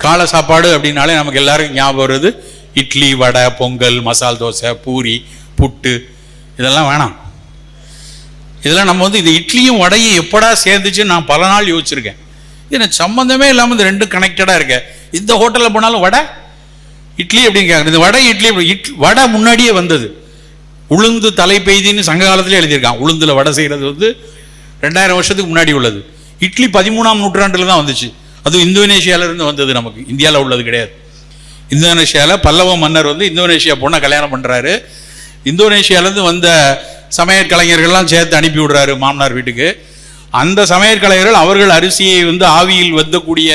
காலை சாப்பாடு அப்படின்னாலே நமக்கு எல்லாருக்கும் ஞாபகம் வருது இட்லி, வடை, பொங்கல், மசால் தோசை, பூரி, புட்டு. இதெல்லாம் வேணாம். இதெல்லாம் நம்ம இது இட்லியும் வடையும் எப்படா சேர்ந்துச்சுன்னு நான் பல நாள் யோசிச்சிருக்கேன். இது எனக்கு சம்மந்தமே இல்லாமல் இந்த ரெண்டும் கனெக்டடாக இருக்க. இந்த ஹோட்டலில் போனாலும் வடை இட்லி அப்படின்னு கேட்குறது. இந்த வடை இட்லி வடை முன்னாடியே வந்தது. உளுந்து தலை பெய்தின்னு சங்க காலத்திலே எழுதியிருக்கான். உளுந்தில் வடை செய்கிறது 2000 வருஷத்துக்கு முன்னாடி உள்ளது. இட்லி 13ஆம் நூற்றாண்டில் தான் வந்துச்சு. அதுவும் இந்தோனேஷியாவிலேருந்து வந்தது, நமக்கு இந்தியாவில் உள்ளது கிடையாது. இந்தோனேஷியாவில் பல்லவ மன்னர் இந்தோனேஷியா பொண்ணை கல்யாணம் பண்ணுறாரு. இந்தோனேஷியாவிலேருந்து வந்த சமையல் கலைஞர்கள்லாம் சேர்த்து அனுப்பி விடுறாரு மாமனார் வீட்டுக்கு. அந்த சமையல் கலைஞர்கள் அவர்கள் அரிசியை ஆவியில் வந்தக்கூடிய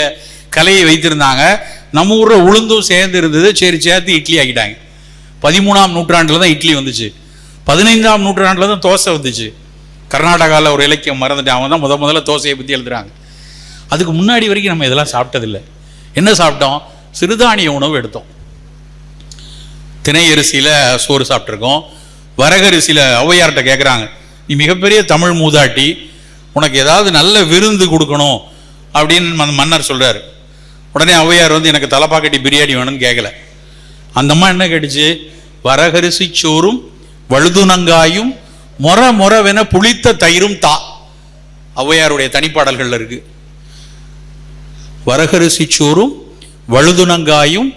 கலையை வைத்திருந்தாங்க. நம்ம ஊரில் உளுந்தும் சேர்ந்து இருந்தது. சரி, சேர்த்து இட்லி ஆக்கிட்டாங்க. 13ஆம் நூற்றாண்டில் தான் இட்லி வந்துச்சு. 15ஆம் நூற்றாண்டில் தான் தோசை வந்துச்சு. கர்நாடகாவில் ஒரு இலக்கியம் மறந்துட்டேன், அவங்க தான் முதல்ல தோசையை பற்றி எழுதுறாங்க. அதுக்கு முன்னாடி வரைக்கும் நம்ம இதெல்லாம் சாப்பிட்டதில்லை. என்ன சாப்பிட்டோம்? சிறுதானிய உணவு எடுத்தோம். திணை அரிசியில் சோறு சாப்பிட்ருக்கோம். வரகரிசியில் ஔவையார்கிட்ட கேட்குறாங்க, நீ மிகப்பெரிய தமிழ் மூதாட்டி, உனக்கு ஏதாவது நல்ல விருந்து கொடுக்கணும் அப்படின்னு மன்னர் சொல்கிறார். உடனே ஔவையார் எனக்கு தலைப்பாக்கட்டி பிரியாணி வேணும்னு கேட்கல. அந்த அம்மா என்ன கேட்டுச்சு? வரகரிசி சோறும் வழுதுனங்காயும் மொரவென புளித்த தயிரும் தா. ஔவையாருடைய தனிப்பாடல்கள்ல இருக்கு. வரகரிசி சோறும் வழுதுனங்காயும்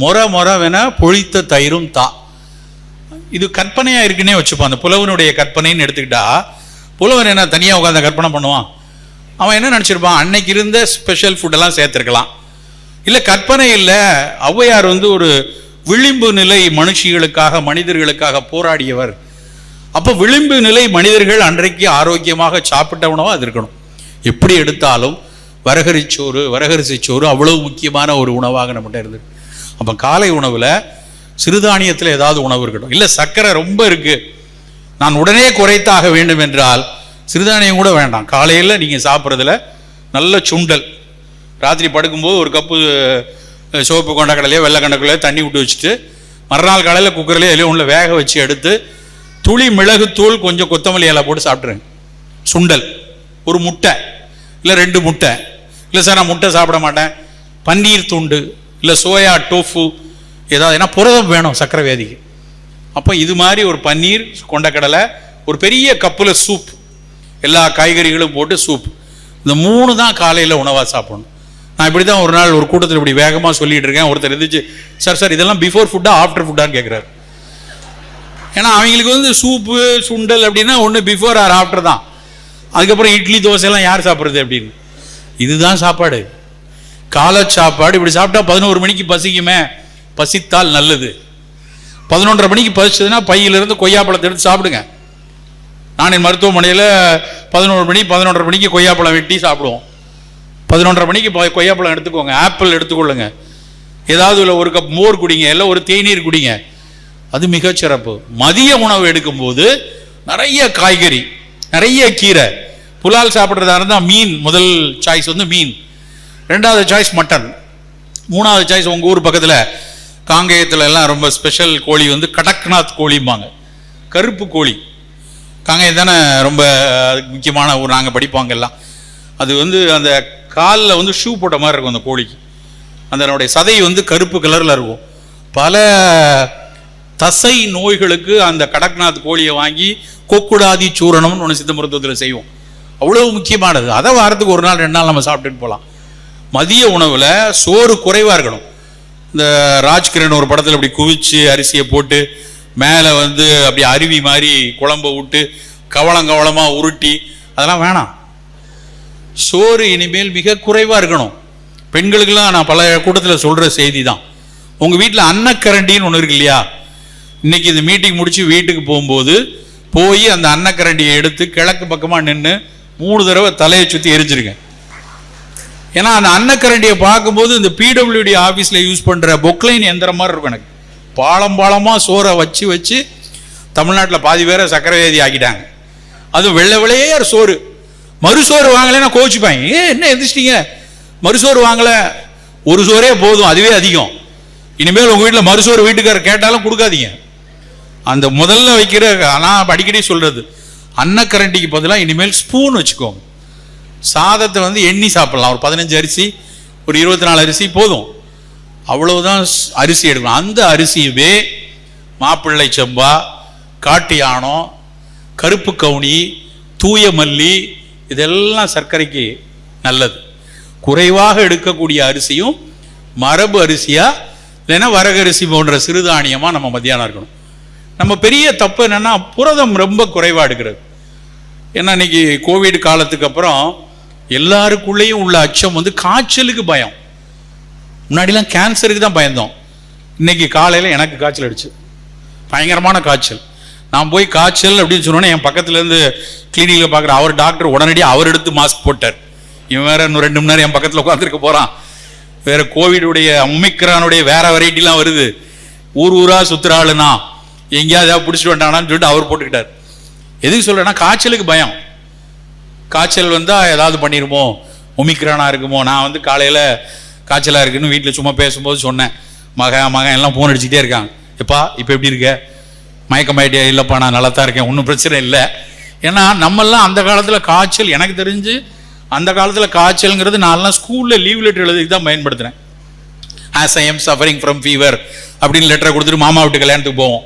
மொரவென புளித்த தயிரும் தா. இது கற்பனையா இருக்குன்னே வச்சுப்பான். அந்த புலவனுடைய கற்பனைன்னு எடுத்துக்கிட்டா, புலவன் என்ன தனியாக உட்காந்து கற்பனை பண்ணுவான்? அவன் என்ன நினச்சிருப்பான்? அன்னைக்கு இருந்த ஸ்பெஷல் ஃபுட்டெல்லாம் சேர்த்துருக்கலாம். இல்லை, கற்பனை இல்லை. ஔவையார் ஒரு விளிம்பு நிலை மனுஷிகளுக்காக, மனிதர்களுக்காக போராடியவர். அப்போ விளிம்பு நிலை மனிதர்கள் அன்றைக்கு ஆரோக்கியமாக சாப்பிட்ட உணவாக அது இருக்கணும். எப்படி எடுத்தாலும் வரகரிசி சோறு அவ்வளவு முக்கியமான ஒரு உணவாக நம்மகிட்ட இருந்தது. அப்போ காலை உணவில் சிறுதானியத்தில் ஏதாவது உணவு இருக்கட்டும். இல்லை, சர்க்கரை ரொம்ப இருக்குது, நான் உடனே குறைத்தாக வேண்டும் என்றால் சிறுதானியம் கூட வேண்டாம். காலையில் நீங்கள் சாப்பிட்றதுல நல்ல சுண்டல், ராத்திரி படுக்கும்போது ஒரு கப்பு சிவப்பு கொண்டக்கடலையோ வெள்ளை கொண்டக்கடலையோ தண்ணி விட்டு வச்சுட்டு மறுநாள் காலையில் குக்கர்லேயே எல்லாம் உள்ள வேக வச்சு எடுத்து துளி மிளகுத்தூள் கொஞ்சம் கொத்தமல்லி இலை போட்டு சாப்பிட்ருங்க. சுண்டல், ஒரு முட்டை இல்லை 2 முட்டை. இல்லை சார், நான் முட்டை சாப்பிட மாட்டேன், பன்னீர் துண்டு இல்லை சோயா டோஃபு ஏதாவது, ஏன்னா புரதம் வேணும் சர்க்கரை வியாதிக்கு. அப்போ இது மாதிரி ஒரு பன்னீர், கொண்டக்கடலை, ஒரு பெரிய கப்பில் சூப், எல்லா காய்கறிகளும் போட்டு சூப், இந்த 3 தான் காலையில் உணவாக சாப்பிடணும். நான் இப்படி தான் ஒரு நாள் ஒரு கூட்டத்தில் இப்படி வேகமாக சொல்லிட்டு இருக்கேன். ஒருத்தர் இருந்துச்சு, சார் இதெல்லாம் பிஃபோர் ஃபுட்டா ஆஃப்டர் ஃபுட்டான்னு கேட்குறாரு. ஏன்னா அவங்களுக்கு சூப்பு சுண்டல் அப்படின்னா ஒன்று பிஃபோர் ஆர் ஆஃப்டர் தான். அதுக்கப்புறம் இட்லி தோசைலாம் யார் சாப்பிட்றது அப்படின்னு. இதுதான் சாப்பாடு, காலை சாப்பாடு. இப்படி சாப்பிட்டா 11 மணிக்கு பசிக்குமே, பசித்தால் நல்லது. 11:30 மணிக்கு பசிச்சதுன்னா பையிலிருந்து கொய்யாப்பழத்தை எடுத்து சாப்பிடுங்க. நான் என் மருத்துவமனையில் 11:30 மணிக்கு கொய்யாப்பழம் வெட்டி சாப்பிடுவோம். 11:30 மணிக்கு கொய்யாப்பழம் எடுத்துக்கோங்க, ஆப்பிள் எடுத்துக்கொள்ளுங்க, ஏதாவது இல்லை ஒரு கப் மோர் குடிங்க, இல்லை ஒரு தேநீர் குடிங்க, அது மிகச்சிறப்பு. மதிய உணவு எடுக்கும்போது நிறைய காய்கறி, நிறைய கீரை. புலால் சாப்பிட்றதா இருந்தால் மீன், முதல் சாய்ஸ் மீன், 2வது சாய்ஸ் மட்டன், 3வது சாய்ஸ் உங்கள் ஊர் பக்கத்தில் காங்கேயத்தில் எல்லாம் ரொம்ப ஸ்பெஷல் கோழி கடக்நாத் கோழிம்பாங்க, கருப்பு கோழி. காங்கேயம் தானே ரொம்ப முக்கியமான ஊர், நாங்கள் படிப்பாங்க எல்லாம். அது அந்த காலில் ஷூ போட்ட மாதிரி இருக்கும் அந்த கோழிக்கு. அதனுடைய சதை கருப்பு கலரில் இருக்கும். பல தசை நோய்களுக்கு அந்த கடக்நாத் கோழியை வாங்கி கொக்குடாதி சூரணம்னு ஒன்று சித்த மருத்துவத்தில் செய்வோம். அவ்வளவு முக்கியமானது. அதை வாரத்துக்கு 1 நாள் 2 நாள் நம்ம சாப்பிட்டுட்டு போகலாம். மதிய உணவில் சோறு குறைவாக இருக்கணும். இந்த ராஜ்கிரண் ஒரு படத்தில் அப்படி குவிச்சு அரிசியை போட்டு மேலே அப்படி அருவி மாதிரி குழம்பை விட்டு கவளமாக உருட்டி, அதெல்லாம் வேணாம். சோறு இனிமேல் மிக குறைவாக இருக்கணும். பெண்களுக்கெல்லாம் நான் பல கூட்டத்தில் சொல்கிற செய்தி தான். உங்கள் வீட்டில் அன்னக்கரண்டின்னு ஒன்று இருக்கு இல்லையா? இன்னைக்கு இந்த மீட்டிங் முடிச்சு வீட்டுக்கு போகும்போது அந்த அன்னக்கரண்டியை எடுத்து கிழக்கு பக்கமாக நின்று 3 தடவை தலையை சுற்றி எரிஞ்சிருக்கேன். ஏன்னா அந்த அன்னக்கரண்டியை பார்க்கும்போது இந்த பிடபிள்யூடி ஆஃபீஸில் யூஸ் பண்ணுற பொக்லைன் எந்திரம் மாதிரி இருக்கும். எனக்கு பாலமாக சோறை வச்சு தமிழ்நாட்டில் பாதி பேரை சக்கரை வியாதி ஆக்கிட்டாங்க. அது வெள்ளையே சோறு. மறுசோறு வாங்கலைன்னா கோச்சிப்பாங்க. என்ன எந்திரிச்சிட்டீங்க, மறுசோறு வாங்கலை, ஒரு சோறே போதும், அதுவே அதிகம். இனிமேல் உங்கள் வீட்டில் மறுசோறு வீட்டுக்காரர் கேட்டாலும் கொடுக்காதீங்க. அந்த முதல்ல வைக்கிற, நான் அடிக்கடி சொல்றது, அன்னக்கரண்டிக்கு பதிலாக இனிமேல் ஸ்பூன் வச்சுக்கோங்க. சாதத்தை எண்ணி சாப்பிடலாம். ஒரு 15 அரிசி, ஒரு 24 அரிசி போதும். அவ்வளவுதான் அரிசி எடுக்கணும். அந்த அரிசியவே மாப்பிள்ளை சம்பா, காட்டு யானம், கருப்பு கவுனி, தூய மல்லி இதெல்லாம் சர்க்கரைக்கு நல்லது. குறைவாக எடுக்கக்கூடிய அரிசியும் மரபு அரிசியா இல்லைன்னா வரகரிசி போன்ற சிறுதானியமா நம்ம மத்தியானம் இருக்கணும். நம்ம பெரிய தப்பு என்னன்னா புரதம் ரொம்ப குறைவா எடுக்கிறது. ஏன்னா இன்னைக்கு கோவிட் காலத்துக்கு அப்புறம் எல்லாருக்குள்ளேயும் உள்ள அச்சம் வந்து காய்ச்சலுக்கு பயம். முன்னாடிலாம் கேன்சருக்கு தான் பயந்தோம். இன்னைக்கு காலையில் எனக்கு காய்ச்சல் அடிச்சு, பயங்கரமான காய்ச்சல். நான் போய் காய்ச்சல் அப்படின்னு சொன்னோன்னே என் பக்கத்துல இருந்து கிளினிக்ல பார்க்குற அவர் டாக்டர் உடனடியாக அவர் எடுத்து மாஸ்க் போட்டார். இவன் வேற இன்னும் 2 மணி நேரம் என் பக்கத்தில் உட்காந்துருக்க போறான். வேற கோவிடுடைய ஒமிக்ரானுடைய வேற வெரைட்டிலாம் வருது. ஊரா சுத்துறாளுனா எங்கேயாவது பிடிச்சிட்டு வந்துட்டானான்னு சொல்லிட்டு அவர் போட்டுக்கிட்டார். எதுக்கு சொல்றேன்னா காய்ச்சலுக்கு பயம். காய்ச்சல் வந்தா ஏதாவது பண்ணிருமோ, ஒமிக்ரானா இருக்குமோ. நான் வந்து காலையில காய்ச்சலா இருக்குன்னு வீட்டில் சும்மா பேசும்போது சொன்னேன். மகன் எல்லாம் ஃபோன் அடிச்சுட்டே இருக்காங்க. எப்பா இப்போ எப்படி இருக்க? மயக்கமாயிட்டியா? இல்லைப்பா நான் நல்லா தான் இருக்கேன், ஒன்றும் பிரச்சனை இல்லை. ஏன்னா நம்மெல்லாம் அந்த காலத்தில் காய்ச்சல், எனக்கு தெரிஞ்சு அந்த காலத்தில் காய்ச்சல்ங்கிறது நான்லாம் ஸ்கூலில் லீவ் லெட்டர் எழுதிக்கு தான் பயன்படுத்தினேன். As I am suffering from fever அப்படின்னு லெட்டரை கொடுத்துட்டு மாமா வீட்டு கல்யாணத்துக்கு போவோம்.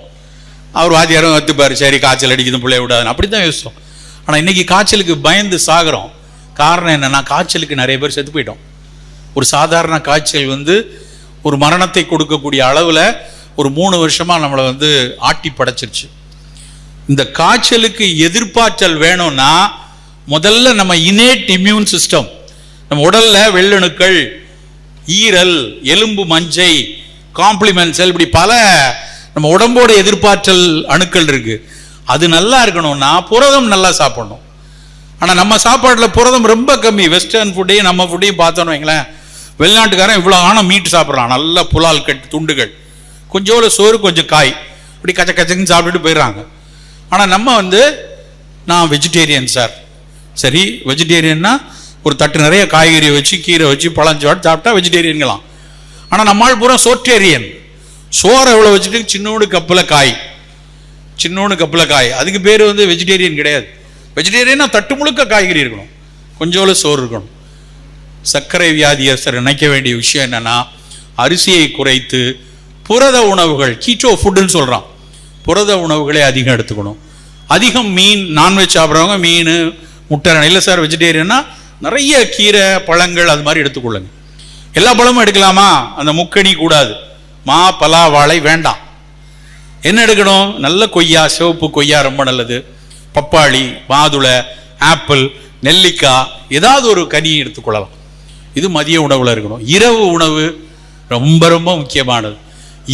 அவர் வாத்தியாரும் வத்துப்பார், சரி காய்ச்சல் அடிக்குது பிள்ளைய விடாதுன்னு அப்படி தான் யோசிச்சோம். ஆனால் இன்னைக்கு காய்ச்சலுக்கு பயந்து சாகிறோம். காரணம் என்னன்னா காய்ச்சலுக்கு நிறைய பேர் செத்து போயிட்டோம். ஒரு சாதாரண காய்ச்சல் வந்து ஒரு மரணத்தை கொடுக்கக்கூடிய அளவில் ஒரு 3 வருஷமா நம்மளை வந்து ஆட்டி படைச்சிருச்சு. இந்த காய்ச்சலுக்கு எதிர்ப்பாற்றல் வேணும்னா முதல்ல நம்ம இன்னேட் இம்யூன் சிஸ்டம், நம்ம உடல்ல வெள்ளணுக்கள், ஈரல், எலும்பு மஞ்சை, காம்ப்ளிமெண்ட் செல், இப்படி பல நம்ம உடம்போட எதிர்ப்பாற்றல் அணுக்கள் இருக்கு. அது நல்லா இருக்கணும்னா புரதம் நல்லா சாப்பிடணும். ஆனா நம்ம சாப்பாடுல புரதம் ரொம்ப கம்மி. வெஸ்டர்ன் ஃபுட்டையும் நம்ம ஃபுட்டையும் பார்த்தோன்னு வைங்களேன், வெளிநாட்டுக்காரன் இவ்வளோ ஆனால் மீட் சாப்பிட்றான், நல்ல புலால் கட்டு துண்டுகள், கொஞ்சோட சோறு கொஞ்சம் காய், இப்படி கச்ச கச்சக்குன்னு சாப்பிட்டுட்டு போயிடுறாங்க. ஆனால் நம்ம வந்து நான் வெஜிடேரியன் சார். சரி, வெஜிடேரியன்னா ஒரு தட்டு நிறைய காய்கறி வச்சு கீரை வச்சு பழஞ்சாட்டு சாப்பிட்டா வெஜிடேரியன்களாம். ஆனால் நம்மால் பூரா சோற்றேரியன். சோறை எவ்வளோ வச்சுட்டு சின்னோடு கப்பில் காய், சின்னோடு கப்பில் காய், அதுக்கு பேர் வந்து வெஜிடேரியன் கிடையாது. வெஜிடேரியனா தட்டு முழுக்க காய்கறி இருக்கணும், கொஞ்சோட சோறு இருக்கணும். சர்க்கரை வியாதியஸ்தர் நினைக்க வேண்டிய விஷயம் என்னன்னா அரிசியை குறைத்து புரத உணவுகள், கீட்டோ ஃபுட்டுன்னு சொல்றான், புரத உணவுகளை அதிகம் எடுத்துக்கணும். அதிகம் மீன், நான்வெஜ் சாப்பிட்றவங்க மீன் முட்டை இல்லை சார் வெஜிடேரியன்னா நிறைய கீரை பழங்கள் அது மாதிரி எடுத்துக்கொள்ளுங்க. எல்லா பழமும் எடுக்கலாமா? அந்த முக்கணி கூடாது, மா பலா வாழை வேண்டாம். என்ன எடுக்கணும்? நல்ல கொய்யா, சிவப்பு கொய்யா ரொம்ப நல்லது, பப்பாளி, மாதுளை, ஆப்பிள், நெல்லிக்காய், ஏதாவது ஒரு கனி எடுத்துக்கொள்ளலாம். இது மதிய உணவுல இருக்கணும். இரவு உணவு ரொம்ப ரொம்ப முக்கியமானது.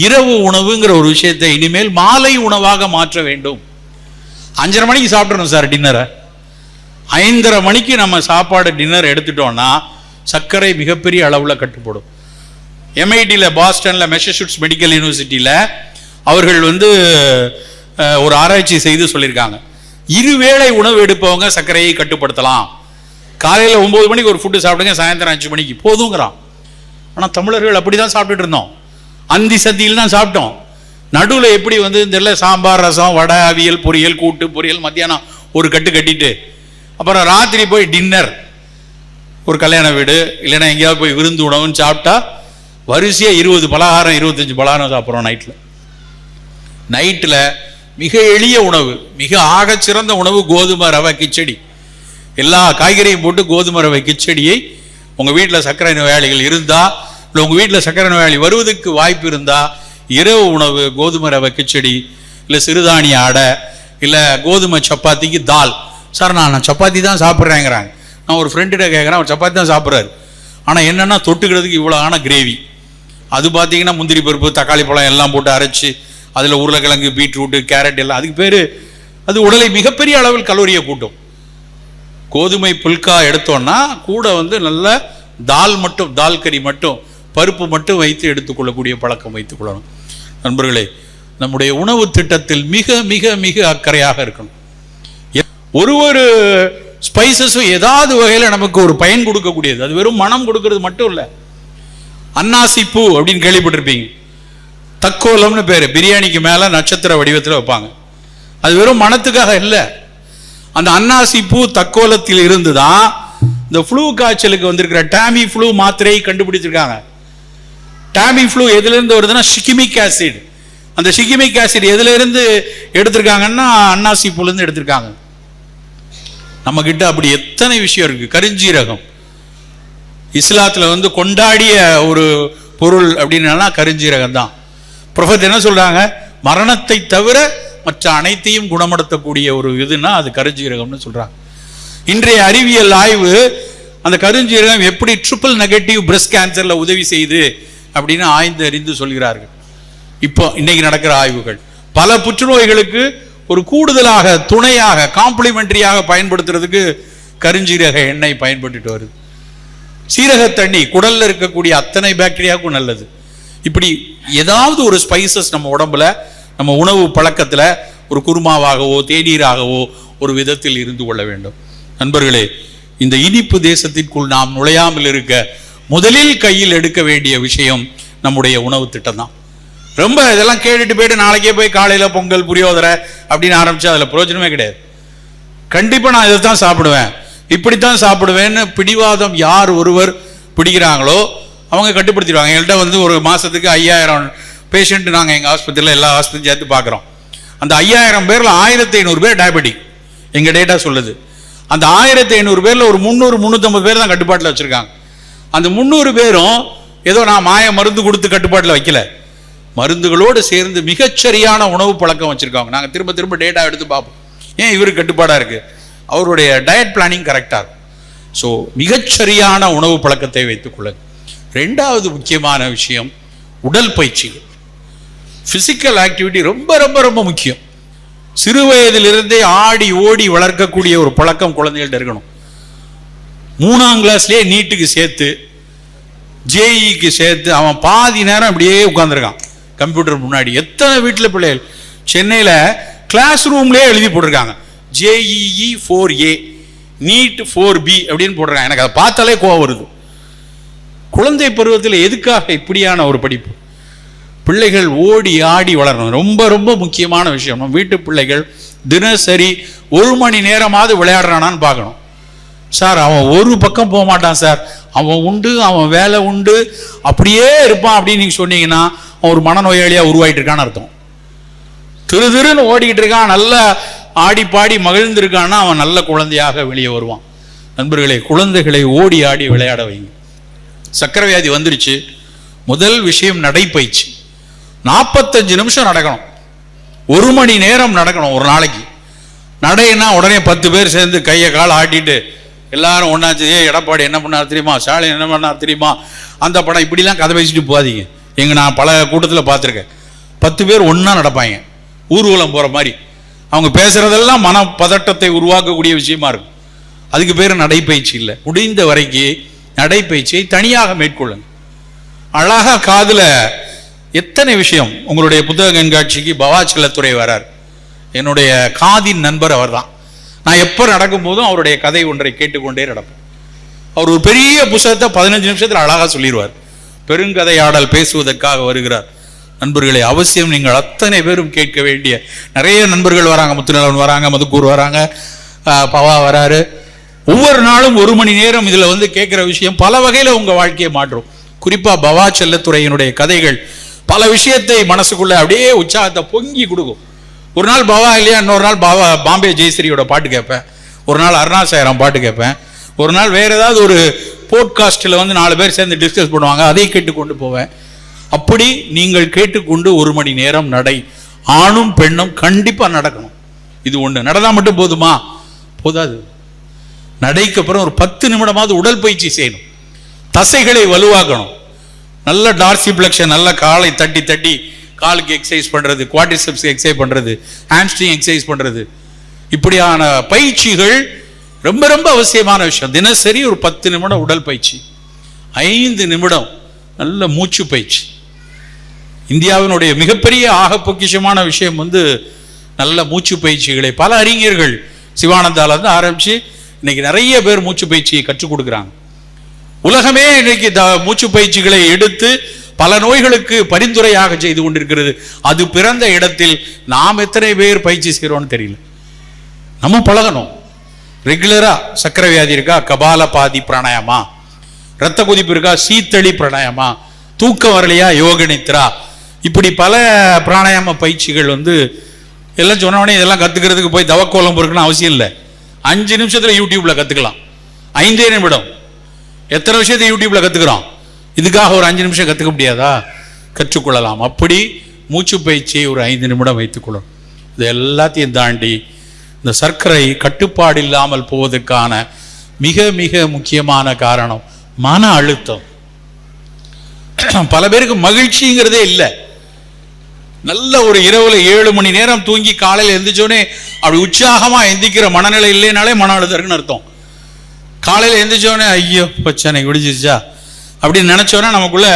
இரவு உணவுங்கிற ஒரு விஷயத்தை இனிமேல் மாலை உணவாக மாற்ற வேண்டும். 5:30 மணிக்கு சாப்பிடணும் சார் டின்னரை. 5:30 மணிக்கு நம்ம சாப்பாடு டின்னர் எடுத்துட்டோம்னா சர்க்கரை மிகப்பெரிய அளவில் கட்டுப்படும். MITயில், பாஸ்டனில், மெசச்சூட்ஸ் மெடிக்கல் யூனிவர்சிட்டியில் அவர்கள் வந்து ஒரு ஆராய்ச்சி செய்து சொல்லியிருக்காங்க, இருவேளை உணவு எடுப்பவங்க சர்க்கரையை கட்டுப்படுத்தலாம். காலையில் 9 மணிக்கு ஒரு ஃபுட்டு சாப்பிடுங்க, சாயந்தரம் 5 மணிக்கு போதுங்கிறான். ஆனால் தமிழர்கள் அப்படி தான் சாப்பிட்டுட்டு இருந்தோம். அந்தி சத்தியில் தான் சாப்பிட்டோம். நடுவில் எப்படி வந்து இந்த சாம்பார், ரசம், வடை, அவியல், பொரியல், கூட்டு பொரியல், மத்தியானம் ஒரு கட்டு கட்டிட்டு அப்புறம் ராத்திரி போய் டின்னர், ஒரு கல்யாண வீடு இல்லைன்னா எங்கேயாவது போய் விருந்து உணவுன்னு சாப்பிட்டா வரிசையாக 20 பலகாரம் 25 பலகாரம் சாப்பிட்றோம் நைட்டில். மிக எளிய உணவு, மிக ஆகச்சிறந்த உணவு கோதுமை ரவை கிச்சடி. எல்லா காய்கறியும் போட்டு கோதுமை ரவை கிச்சடியை உங்கள் வீட்டில் சர்க்கரை நோயாளிகள் இருந்தால், இல்லை உங்கள் வீட்டில் சர்க்கரை நோயாளி வருவதற்கு வாய்ப்பு இருந்தால் இரவு உணவு கோதுமை ரவை கிச்சடி, இல்லை சிறுதானிய அடை, இல்லை கோதுமை சப்பாத்திக்கு தால். சார் நான் சப்பாத்தி தான் சாப்பிட்றேங்கிறாங்க. நான் ஒரு ஃப்ரெண்டுகிட்ட கேட்குறேன், அவர் சப்பாத்தி தான் சாப்பிட்றாரு. ஆனால் என்னென்னா தொட்டுக்கிறதுக்கு இவ்வளோ ஆன கிரேவி, அது பார்த்தீங்கன்னா முந்திரி பருப்பு, தக்காளி பழம் எல்லாம் போட்டு அரைச்சி அதில் உருளைக்கிழங்கு, பீட்ரூட்டு, கேரட் எல்லாம், அதுக்கு பேர் அது உடலை மிகப்பெரிய அளவில் கலோரியை கூட்டும். கோதுமை புல்கா எடுத்தோன்னா கூட வந்து நல்ல தால் மட்டும், தால் கறி மட்டும், பருப்பு மட்டும் வைத்து எடுத்துக்கொள்ளக்கூடிய பழக்கம் வைத்துக்கொள்ளணும். நண்பர்களே, நம்முடைய உணவு திட்டத்தில் மிக மிக மிக அக்கறையாக இருக்கணும். ஒரு ஸ்பைசஸும் ஏதாவது வகையில் நமக்கு ஒரு பயன் கொடுக்கக்கூடியது. அது வெறும் மனம் கொடுக்கறது மட்டும் இல்லை. அன்னாசி பூ அப்படின்னு கேள்விப்பட்டிருப்பீங்க, தக்கோலம்னு பேரு, பிரியாணிக்கு மேல நட்சத்திர வடிவத்தில் வைப்பாங்க. அது வெறும் மனத்துக்காக இல்லை. அந்த அன்னாசி பூ தக்கோலத்தில் இருந்துதான் இந்த ஃப்ளூ காய்ச்சலுக்கு வந்திருக்கிற டாமி ஃப்ளூ மாத்திரையை கண்டுபிடிச்சிருக்காங்க. டாமி ஃப்ளூ எதுலேருந்து வருதுன்னா ஷிகிமிக் ஆசிட். அந்த ஷிகிமிக் ஆசிட் எதுலேருந்து எடுத்திருக்காங்கன்னா அன்னாசி பூலேருந்து எடுத்திருக்காங்க. நம்ம கிட்ட அப்படி எத்தனை விஷயம் இருக்கு. கருஞ்சீரகம் இஸ்லாத்தில் கொண்டாடிய ஒரு பொருள் அப்படின்னா கருஞ்சீரகம் தான். ப்ரொஃபட் என்ன சொல்றாங்க, மரணத்தை தவிர மற்ற அனைத்தையும் குணப்படுத்தக்கூடிய ஒரு இதுனா அது கருஞ்சீரகம்னு சொல்றாங்க. இன்றைய அறிவியல் ஆய்வு அந்த கருஞ்சீரகம் எப்படி ட்ரிபிள் நெகட்டிவ் பிரஸ்ட் கேன்சர்ல உதவி செய்யுது அப்படின்னு ஆய்ந்து அறிந்து சொல்கிறார்கள். இப்போ இன்னைக்கு நடக்கிற ஆய்வுகள் பல புற்றுநோய்களுக்கு ஒரு கூடுதலாக துணையாக காம்ப்ளிமெண்டரியாக பயன்படுத்துறதுக்கு கருஞ்சீரக எண்ணெய் பயன்பட்டு வருது. சீரக தண்ணி குடல்ல இருக்கக்கூடிய அத்தனை பாக்டீரியாவுக்கும் நல்லது. இப்படி ஏதாவது ஒரு ஸ்பைசஸ் நம்ம உடம்புல நம்ம உணவு பழக்கத்துல ஒரு குருமாவாகவோ தேநீராகவோ ஒரு விதத்தில் இருந்து கொள்ள வேண்டும். நண்பர்களே, இந்த இனிப்பு தேசத்திற்குள் நாம் நுழையாமல் இருக்க முதலில் கையில் எடுக்க வேண்டிய விஷயம் நம்முடைய உணவு திட்டம் தான். ரொம்ப இதெல்லாம் கேட்டுட்டு போயிட்டு நாளைக்கே போய் காலையில பொங்கல் புரியோதரை அப்படின்னு ஆரம்பிச்சா அதுல பிரயோஜனமே கிடையாது. கண்டிப்பா நான் இதை தான் சாப்பிடுவேன், இப்படித்தான் சாப்பிடுவேன்னு பிடிவாதம் யார் ஒருவர் பிடிக்கிறாங்களோ அவங்க கட்டுப்படுத்திடுவாங்க. எங்கள்கிட்ட ஒரு மாசத்துக்கு 5000 பேஷண்ட் நாங்கள் எங்கள் ஆஸ்பத்திரியில் எல்லா ஹாஸ்பிட்டலும் சேர்த்து பார்க்குறோம். அந்த 5000 பேரில் 1500 பேர் டயபெட்டிக் எங்கள் டேட்டா சொல்லுது. அந்த 1500 பேரில் ஒரு 300-350 பேர் தான் கட்டுப்பாட்டில் வச்சுருக்காங்க. அந்த 300 பேரும் ஏதோ நான் மாய மருந்து கொடுத்து கட்டுப்பாட்டில் வைக்கல, மருந்துகளோடு சேர்ந்து மிகச்சரியான உணவு பழக்கம் வச்சுருக்காங்க. நாங்கள் திரும்ப திரும்ப டேட்டா எடுத்து பார்ப்போம், ஏன் இவருக்கு கட்டுப்பாடாக இருக்குது, அவருடைய டயட் பிளானிங் கரெக்டாக இருக்கும். ஸோ மிகச்சரியான உணவு பழக்கத்தை வைத்துக்கொள்ளுங்க. ரெண்டாவது முக்கியமான விஷயம் உடல் பயிற்சிகள். பிசிக்கல் ஆக்டிவிட்டி ரொம்ப ரொம்ப ரொம்ப முக்கியம். சிறு வயதிலிருந்தே ஆடி ஓடி வளர்க்கக்கூடிய ஒரு பழக்கம் குழந்தைகள்ட்ட இருக்கணும். 3ஆம் கிளாஸ்லேயே நீட்டுக்கு சேர்த்து ஜேஇக்கு சேர்த்து அவன் பாதி நேரம் அப்படியே உட்கார்ந்துருக்கான் கம்ப்யூட்டர் முன்னாடி. எத்தனை வீட்டில் பிள்ளைகள் சென்னையில் கிளாஸ் ரூம்லேயே எழுதி போட்டிருக்காங்க JEE 4A நீட் 4B அப்படின்னு போடுறாங்க. எனக்கு அதை பார்த்தாலே கோவம் வருது. குழந்தை பருவத்தில் எதுக்காக இப்படியான ஒரு படிப்பு? பிள்ளைகள் ஓடி ஆடி வளரணும். ரொம்ப ரொம்ப முக்கியமான விஷயம். நம்ம வீட்டு பிள்ளைகள் தினசரி 1 மணி நேரமாவது விளையாடுறானான்னு பார்க்கணும். சார் அவன் ஒரு பக்கம் போக மாட்டான் சார், அவன் உண்டு, அவன் வேலை உண்டு, அப்படியே இருப்பான் அப்படின்னு நீங்க சொன்னீங்கன்னா அவன் ஒரு மனநோயாளியா உருவாயிட்டு இருக்கான்னு அர்த்தம். திரு திருன்னு ஓடிக்கிட்டு இருக்கான், நல்லா ஆடி பாடி மகிழ்ந்திருக்கான்னா அவன் நல்ல குழந்தையாக வெளியே வருவான். நண்பர்களே, குழந்தைகளை ஓடி ஆடி விளையாட வைங்க. சக்கரை வியாதி வந்துருச்சு, முதல் விஷயம் நடைப்பயிற்சி. 45 நிமிஷம் நடக்கணும், 1 மணி நேரம் நடக்கணும் ஒரு நாளைக்கு. நடைன்னா உடனே 10 பேர் சேர்ந்து கையை காலை ஆட்டிட்டு எல்லாரும் ஒன்னாச்சு, எடப்பாடி என்ன பண்ணார் தெரியுமா, ஸ்டாலின் என்ன பண்ணார் தெரியுமா, அந்த படம், இப்படிலாம் கதை பேசிட்டு போகாதீங்க. நான் பல கூட்டத்தில் பார்த்துருக்கேன். 10 பேர் ஒன்னா நடப்பாங்க, ஊர்வலம் போற மாதிரி. அவங்க பேசுறதெல்லாம் மன பதட்டத்தை உருவாக்கக்கூடிய விஷயமா இருக்கும். அதுக்கு பேர் நடைப்பயிற்சி இல்லை. முடிந்த வரைக்கும் நடைப்பயிற்சியை தனியாக மேற்கொள்ளுங்க. அழகா காதுல எத்தனை விஷயம். உங்களுடைய புத்தக கண்காட்சிக்கு பவா செல்லத்துறை வரார், என்னுடைய காதின் நண்பர் அவர் தான். நான் எப்போ நடக்கும் போதும் அவருடைய கதை ஒன்றை கேட்டுக்கொண்டே நடப்பேன். அவர் ஒரு பெரிய புத்தகத்தை 15 நிமிஷத்தில் அழகா சொல்லிடுவார். பெருங்கதையாடல் பேசுவதற்காக வருகிறார். நண்பர்களை அவசியம் நீங்கள் அத்தனை பேரும் கேட்க வேண்டிய நிறைய நண்பர்கள் வராங்க. முத்துநலன் வராங்க, மதுக்கூர் வராங்க, பவா வராரு. ஒவ்வொரு நாளும் 1 மணி நேரம் இதுல கேட்கிற விஷயம் பல வகையில உங்க வாழ்க்கையை மாற்றும். குறிப்பா பவா செல்லத்துறையினுடைய கதைகள் பல விஷயத்தை மனசுக்குள்ள அப்படியே உற்சாகத்தை பொங்கி கொடுக்கும். ஒரு நாள் பவா இல்லையா, இன்னொரு நாள் பாம்பே ஜெயஸ்ரீயோட பாட்டு கேட்பேன், ஒரு நாள் அருணாசாயிரம் பாட்டு கேட்பேன், ஒரு நாள் வேற ஏதாவது ஒரு போட்காஸ்டில் 4 பேர் சேர்ந்து டிஸ்கஸ் பண்ணுவாங்க, அதை கேட்டுக்கொண்டு போவேன். அப்படி நீங்கள் கேட்டுக்கொண்டு 1 மணி நேரம் நடை. ஆணும் பெண்ணும் கண்டிப்பா நடக்கணும். இது ஒண்ணு நடந்தா மட்டும் போதுமா? போதாது. நடைக்கு அப்புறம் ஒரு 10 நிமிடமாவது உடல் பயிற்சி செய்யணும். தசைகளை வலுவாக்கணும். நல்ல டார்சிப்ளெக்ஷன், நல்ல காலை தட்டி தட்டி காலுக்கு எக்ஸசைஸ் பண்றது, குவாட்ரிசெப்ஸ் எக்ஸசைஸ் பண்றது, ஹாம்ஸ்ட்ரிங் எக்ஸசைஸ் பண்றது, இப்படியான பயிற்சிகள் ரொம்ப ரொம்ப அவசியமான விஷயம். தினசரி ஒரு 10 நிமிடம் உடல் பயிற்சி, 5 நிமிடம் நல்ல மூச்சு பயிற்சி. இந்தியாவினுடைய மிகப்பெரிய ஆக பொக்கிஷமான விஷயம் நல்ல மூச்சு பயிற்சிகளை பல அறிஞர்கள் சிவானந்தால இருந்து ஆரம்பிச்சு இன்னைக்கு நிறைய பேர் மூச்சு பயிற்சியை கற்றுக் கொடுக்குறாங்க. உலகமே இன்னைக்கு மூச்சு பயிற்சிகளை எடுத்து பல நோய்களுக்கு பரிந்துரையாக செய்து கொண்டிருக்கிறது. அது பிறந்த இடத்தில் நாம் எத்தனை பேர் பயிற்சி செய்கிறோம்னு தெரியல. நம்ம பழகணும். ரெகுலரா சக்கரை வியாதி இருக்கா, கபால பாதி பிராணாயாமா, ரத்த கொதிப்பு இருக்கா, சீத்தளி பிராணாயாமா, தூக்கம் வரலையா யோக நித்ரா. இப்படி பல பிராணாயாம பயிற்சிகள் எல்லாம் சொன்னவனே இதெல்லாம் கத்துக்கிறதுக்கு போய் தவக்கோலம் பொறுக்கணும் அவசியம் இல்லை. 5 நிமிஷத்துல யூடியூப்ல கத்துக்கலாம். 5 நிமிடம் எத்தனை விஷயத்தை யூடியூப்ல கத்துக்கிறோம். இதுக்காக ஒரு 5 நிமிஷம் கத்துக்க முடியாதா? கற்றுக்கொள்ளலாம். அப்படி மூச்சு பயிற்சியை ஒரு 5 நிமிடம் வைத்துக்கொள்ளணும். இது எல்லாத்தையும் தாண்டி இந்த சர்க்கரை கட்டுப்பாடு இல்லாமல் போவதற்கான மிக மிக முக்கியமான காரணம் மன அழுத்தம். பல பேருக்கு மகிழ்ச்சிங்கிறதே இல்லை. நல்ல ஒரு இரவுல 7 மணி நேரம் தூங்கி காலையில் எந்திரிச்சோடனே அப்படி உற்சாகமா எந்திக்கிற மனநிலை இல்லைனாலே மன அழுத்தம் இருக்குன்னு அர்த்தம். காலையில் எந்திரிச்சோடனே ஐயோ பிரச்சனை விடிஞ்சிச்சா அப்படின்னு நினைச்சோன்னா நமக்குள்ள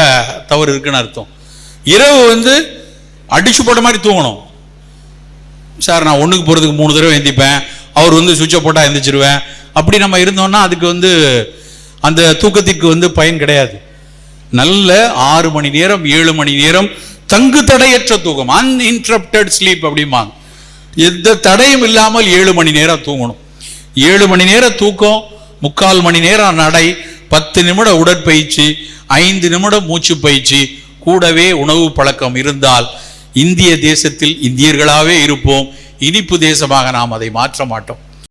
தவறு இருக்குன்னு அர்த்தம். இரவு அடிச்சு போட்ட மாதிரி தூங்கணும். சார் நான் 1க்கு போறதுக்கு 3 தடவை எந்திப்பேன், அவர் சுவிட்சை போட்டா எந்திரிச்சிருவேன். அப்படி நம்ம இருந்தோம்னா அதுக்கு அந்த தூக்கத்திற்கு பயன் கிடையாது. நல்ல 6 மணி நேரம் 7 மணி நேரம் தங்கு தடையற்ற தூக்கம், அன்இன்டரப்டட் ஸ்லீப் அப்படிம்பாங்க. எந்த தடையும் இல்லாமல் 7 மணி நேரம் தூங்கணும். 7 மணி நேரம் தூக்கம், 3/4 மணி நேரம் நடை, 10 நிமிடம் உடற்பயிற்சி, 5 நிமிடம் மூச்சு பயிற்சி, கூடவே உணவு பழக்கம் இருந்தால் இந்திய தேசத்தில் இந்தியர்களாகவே இருப்போம். இனிப்பு தேசமாக நாம் அதை மாற்ற மாட்டோம்.